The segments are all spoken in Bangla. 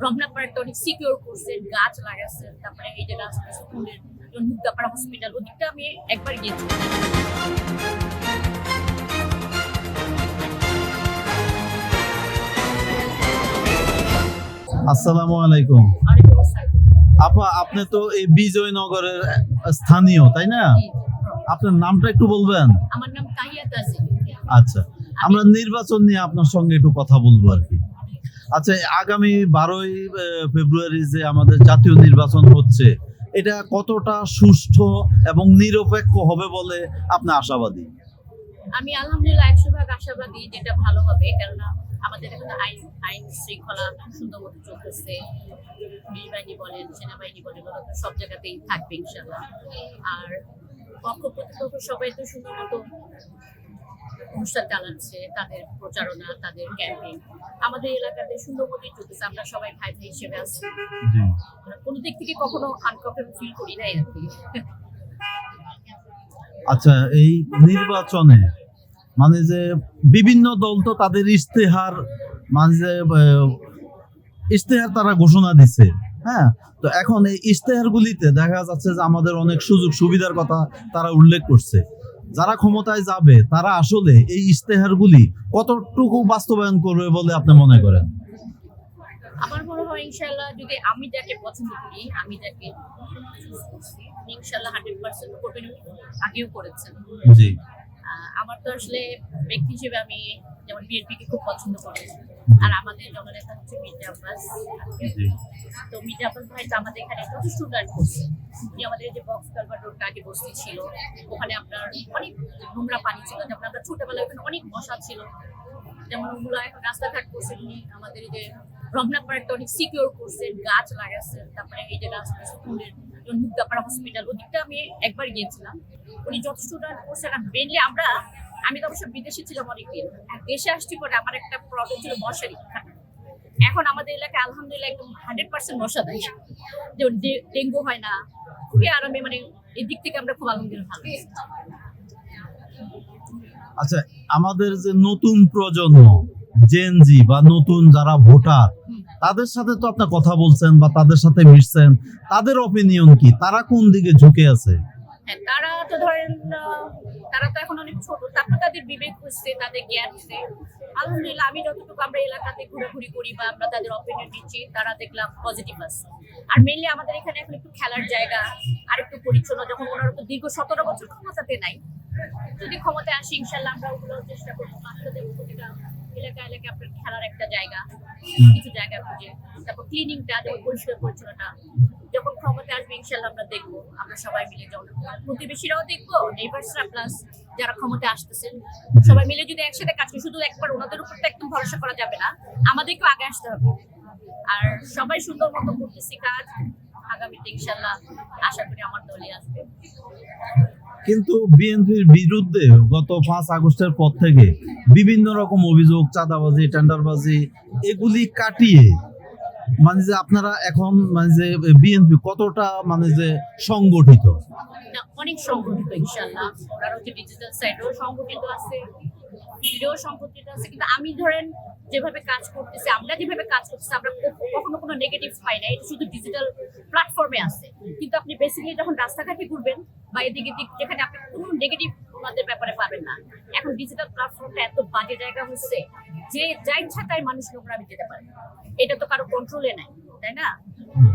রমনাপাড়াটা অনেক সিকিউর করছেন, গাছ লাগাচ্ছেন, তারপরে এই যে রাস্তা স্কুলের মুগ্ধাপাড়া হসপিটাল, ওদিকটা আমি একবার গিয়েছি। আসসালামু আলাইকুম। ওয়ালাইকুম আসসালাম। আপা, আপনি তো এই বিজয়নগরের স্থানীয়, তাই না? জি, জি। আপনার নামটা একটু বলবেন? আমার নাম তাহিয়া তাজিম। আচ্ছা, আমরা নির্বাচন নিয়ে আপনার সঙ্গে একটু কথা বলবো আর কি। আচ্ছা, আগামী 12ই ফেব্রুয়ারি যে আমাদের জাতীয় নির্বাচন হচ্ছে, এটা কতটা সুষ্ঠু এবং নিরপেক্ষ হবে বলে আপনি আশাবাদী? আমি আলহামদুলিল্লাহ 100% আশাবাদী যেটা ভালো হবে, কেননা আমাদের এখানে আইন শৃঙ্খলা সুন্দর মতো চলতেছে। পুলিশ বাহিনী বলেন, সেনাবাহিনী বলেন, ওরা তো সব জায়গাতেই থাকবে ইনশাল্লাহ। আর পক্ষ প্রতিপক্ষ সবাই তো সুন্দর মতো অনুষ্ঠান চালাচ্ছে, তাদের প্রচারণা, তাদের ক্যাম্পেইন আমাদের এলাকাতে সুন্দর মতোই চলতেছে। আমরা সবাই ভাই ভাই হিসেবে আছি, জি। কোনো দিক থেকে কখনো আনকমফোর্টেবল ফিল করি নাই আর কি। আচ্ছা, এই নির্বাচনে মানে যে বিভিন্ন দল তো তাদের ইশতেহার মানে যে ইশতেহার তারা ঘোষণা দিচ্ছে, হ্যাঁ। তো এখন এই ইশতেহারগুলিতে দেখা যাচ্ছে যে আমাদের অনেক সুযোগ সুবিধার কথা তারা উল্লেখ করছে। যারা ক্ষমতায় যাবে তারা আসলে এই ইশতেহারগুলি কতটুকু বাস্তবায়ন করবে বলে আপনি মনে করেন? আমার মনে হয় ইনশাল্লাহ, যদি আমি যাকে পছন্দ করি, আমি যাকে choose করছি, ইনশাল্লাহ 100% করবেন, আগেও করেছেন। জি। আমার তো আসলে ব্যক্তি হিসেবে আমি যেমন বিএনপিকে খুব পছন্দ করি, আর আমাদের জননেতা হচ্ছে মির্জা আব্বাস। জি। তো মির্জা আব্বাস ভাই তো আমাদের এখানে যথেষ্ট উন্নয়ন করছে। উনি আমাদের যে বক্স কালভার রোডটা আগে বস্তি ছিল, ওখানে আপনার অনেক নোংরা পানি ছিল, যেমন আমরা ছোটবেলায় ওখানে অনেক মশা ছিল, যেমন ওগুলো এখন রাস্তাঘাট করছেন উনি। আমাদের এই যে রমনাপাড়াটা অনেক সিকিউর করছেন, গাছ লাগাচ্ছেন, তারপরে এই যে রাস্তা স্কুলের মুগ্ধাপাড়া হসপিটাল, ওদিকটা আমি একবার গিয়েছিলাম। উনি যথেষ্ট উন্নয়ন করছেন। আর মেনলি আমি তো অবশ্য বিদেশে ছিলাম অনেকদিন, আর দেশে আসছি পরে আমার একটা প্রবলেম ছিল মশারি। এখন আমাদের এলাকায় আলহামদুলিল্লাহ একদম 100% মশা দেয়, যেমন ডেঙ্গু হয় না, খুবই আরামে, মানে এই দিক থেকে আমরা খুব আলহামদুলিল্লাহ ভালো আছি। আচ্ছা, আমাদের যে নতুন প্রজন্ম জেনজি বা নতুন যারা ভোটার, তাদের সাথে তো আপনি কথা বলছেন বা তাদের সাথে মিশছেন, তাদের অপিনিয়ন কি? তারা কোন দিকে ঝুঁকে আছে? হ্যাঁ, তারা তো ধরেন তারা তো এখন অনেক ছোট, তারপর তাদের বিবেক হচ্ছে, তাদের জ্ঞান হচ্ছে। আলহামদুলিল্লাহ, আমি যতটুকু আমরা এলাকাতে ঘোরাঘুরি করি বা আমরা তাদের অপিনিয়ন নিচ্ছি, তারা দেখলাম পজিটিভ আছে। আর মেনলি আমাদের এখানে এখন একটু খেলার জায়গা আর একটু পরিচ্ছন্ন, যখন ওনারা তো দীর্ঘ 17 বছর ক্ষমতাতে নাই, যদি ক্ষমতায় আসি ইনশাল্লাহ আমরা ওগুলো চেষ্টা করবো। বাচ্চাদের প্রতিটা এলাকায় আপনার খেলার একটা জায়গা, কিছু জায়গা খুঁজে, তারপর ক্লিনিংটা, যেমন পরিষ্কার পরিচ্ছন্নতা, যখন ক্ষমতায় আসবে ইনশাল্লাহ আমরা দেখবো, আমরা সবাই মিলে, প্রতিবেশীরাও দেখবো, নেইবার্সরা প্লাস যারা ক্ষমতায় আসতেছেন, সবাই মিলে যদি একসাথে কাজ করি। শুধু একবার ওনাদের উপর তো একদম ভরসা করা যাবে না, আমাদেরকেও আগে আসতে হবে। আর সবাই সুন্দর মতো করতেছি কাজ, আগামীতে ইনশাল্লাহ আশা করি আমার দলই আসবে। কিন্তু বিএনপির বিরুদ্ধে গত 5 আগস্টের পর থেকে বিভিন্ন রকম অভিযোগ, চাঁদাবাজি, টেন্ডারবাজি, এগুলি কাটিয়ে মানে যে আপনারা এখন মানে যে বিএনপি কতটা মানে যে সংগঠিত? না, অনেক সংগঠিত ইনশাল্লাহ। ওনার হচ্ছে ডিজিটাল সাইডেও সংগঠিত আছে, ফিল্ডেও সংগঠিত আছে। কিন্তু আমি ধরেন যেভাবে কাজ করতেছি, আমরা যেভাবে কাজ করতেছি, আমরা কখনো কোনো নেগেটিভ পাই না। এটা শুধু ডিজিটাল প্ল্যাটফর্মে আছে, কিন্তু আপনি বেসিক্যালি যখন রাস্তাঘাটে ঘুরবেন বা এদিকে দিক, যেখানে আপনি কোনো নেগেটিভ আমাদের ব্যাপারে পাবেন না। এখন ডিজিটাল প্ল্যাটফর্মটা এত বাজে জায়গা হচ্ছে যে যা ইচ্ছা তাই মানুষ নোংরামি যেতে পারে, এটা তো কারো কন্ট্রোলে নাই, তাই না?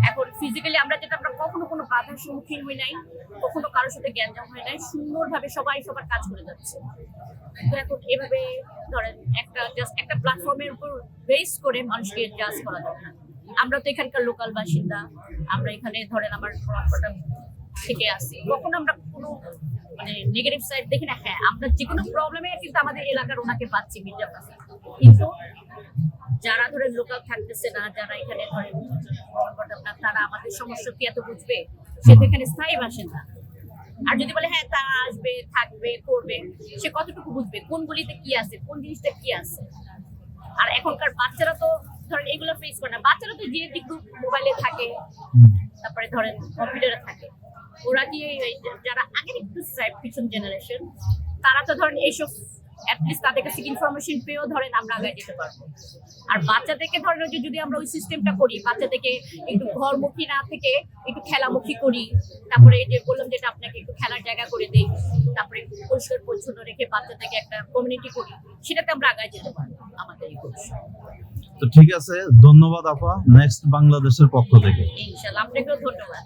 এখন ফিজিক্যালি আমরা কখনো কোনো বাধার সম্মুখীন হই নাই, কখনো কারোর সাথে জ্ঞানজাম হয় নাই, সুন্দরভাবে সবাই সবার কাজ করে যাচ্ছে। তো এখন এভাবে ধরেন একটা প্ল্যাটফর্মের উপর বেস করে মানুষকে জাজ করা যাবে না। আমরা তো এখানকার লোকাল বাসিন্দা, আমরা এখানে ধরেন আমার পড়াশোনা থেকে আসি, কখনো আমরা কোনো মানে নেগেটিভ সাইড দেখি না। হ্যাঁ, আমরা যে কোনো প্রবলেমে কিন্তু আমাদের এলাকার ওনাকে পাচ্ছি, মির্জা পাচ্ছি, কিন্তু যারা ধরেন লোকাল থাকতেছে না, যারা এখানে ধরেন তারা আমাদের সমস্যা কি এত বুঝবে? সে তো এখানে স্থায়ী বাসিন্দা। আর যদি বলে হ্যাঁ তারা আসবে, থাকবে, করবে, সে কতটুকু বুঝবে কোন গলিতে কি আছে, কোন জিনিসটা কি আছে? আর এখনকার বাচ্চারা তো ধরেন এগুলো ফেস করে না। বাচ্চারা তো যে একটু মোবাইলে থাকে, তারপরে ধরেন কম্পিউটারে থাকে। ওরা কি যারা আগের একটু পিছন জেনারেশন, তারা তো ধরেন এইসব অ্যাটলিস্ট তাদের কাছে ইনফরমেশন পেয়েও ধরেন আমরা আগে যেতে পারবো। আর বাচ্চাদেরকে ধরেন যে যদি আমরা ওই সিস্টেমটা করি, বাচ্চাদেরকে একটু ঘরমুখী না থেকে একটু খেলামুখী করি, তারপরে এই যে বললাম যেটা আপনাকে একটু খেলার জায়গা করে দেই, তারপরে পরিষ্কার পরিচ্ছন্ন রেখে বাচ্চাদেরকে একটা কমিউনিটি করি, সেটাতে আমরা আগে যেতে পারবো আমাদের এই কৌশল। তো ঠিক আছে, ধন্যবাদ আপা, নেক্সট বাংলাদেশের পক্ষ থেকে। ইনশাআল্লাহ, আপনাকেও ধন্যবাদ।